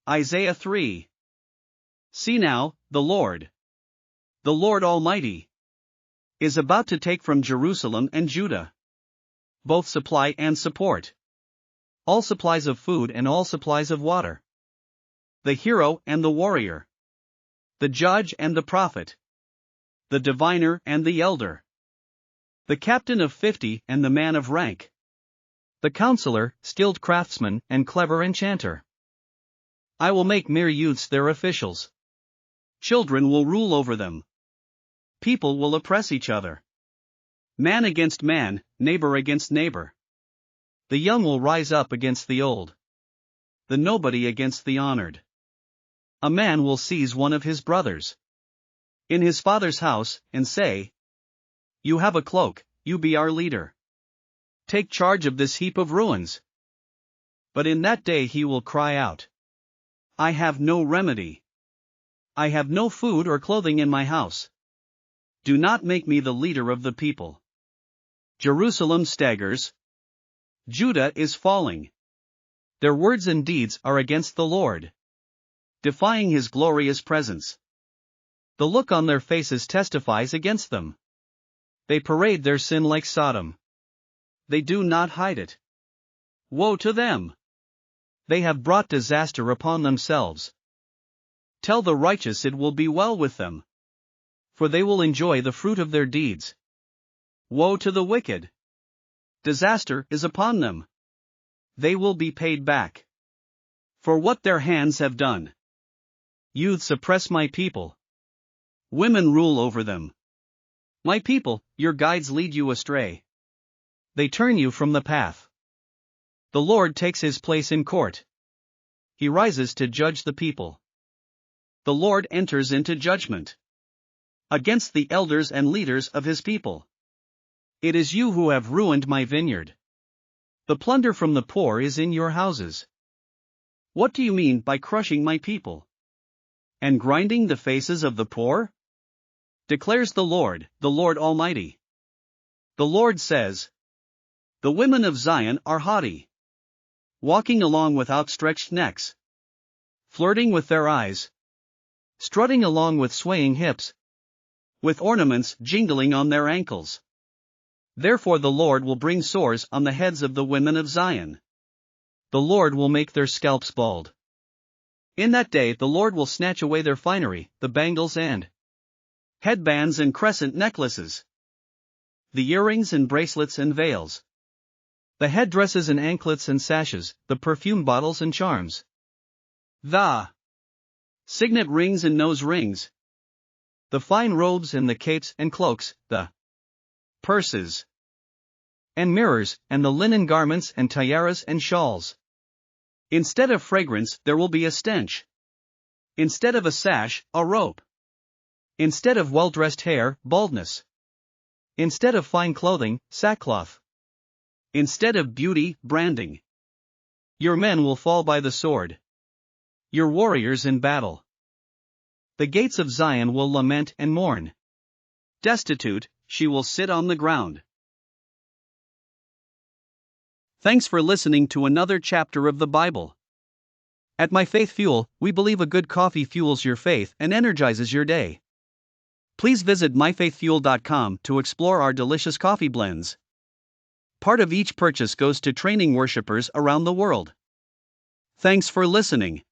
Isaiah 3. See now, the Lord Almighty, is about to take from Jerusalem and Judah both supply and support, all supplies of food and all supplies of water, the hero and the warrior, the judge and the prophet, the diviner and the elder, the captain of 50 and the man of rank, the counselor, skilled craftsman, and clever enchanter. I will make mere youths their officials. Children will rule over them. People will oppress each other. Man against man, neighbor against neighbor. The young will rise up against the old. The nobody against the honored. A man will seize one of his brothers in his father's house, and say, "You have a cloak, you be our leader. Take charge of this heap of ruins." But in that day he will cry out, "I have no remedy. I have no food or clothing in my house. Do not make me the leader of the people." Jerusalem staggers. Judah is falling. Their words and deeds are against the Lord, defying his glorious presence. The look on their faces testifies against them. They parade their sin like Sodom. They do not hide it. Woe to them! They have brought disaster upon themselves. Tell the righteous it will be well with them, for they will enjoy the fruit of their deeds. Woe to the wicked! Disaster is upon them. They will be paid back for what their hands have done. Youths oppress my people. Women rule over them. My people, your guides lead you astray. They turn you from the path. The Lord takes his place in court. He rises to judge the people. The Lord enters into judgment against the elders and leaders of his people. It is you who have ruined my vineyard. The plunder from the poor is in your houses. What do you mean by crushing my people and grinding the faces of the poor? Declares the Lord Almighty. The Lord says, "The women of Zion are haughty, walking along with outstretched necks, flirting with their eyes, strutting along with swaying hips, with ornaments jingling on their ankles. Therefore the Lord will bring sores on the heads of the women of Zion. The Lord will make their scalps bald. In that day the Lord will snatch away their finery, the bangles and headbands and crescent necklaces, the earrings and bracelets and veils, the headdresses and anklets and sashes, the perfume bottles and charms, the signet rings and nose rings, the fine robes and the capes and cloaks, the purses and mirrors, and the linen garments and tiaras and shawls. Instead of fragrance there will be a stench. Instead of a sash, a rope. Instead of well-dressed hair, baldness. Instead of fine clothing, sackcloth. Instead of beauty, branding. Your men will fall by the sword. Your warriors in battle. The gates of Zion will lament and mourn. Destitute, she will sit on the ground. Thanks for listening to another chapter of the Bible. At My Faith Fuel, we believe a good coffee fuels your faith and energizes your day. Please visit myfaithfuel.com to explore our delicious coffee blends. Part of each purchase goes to training worshipers around the world. Thanks for listening.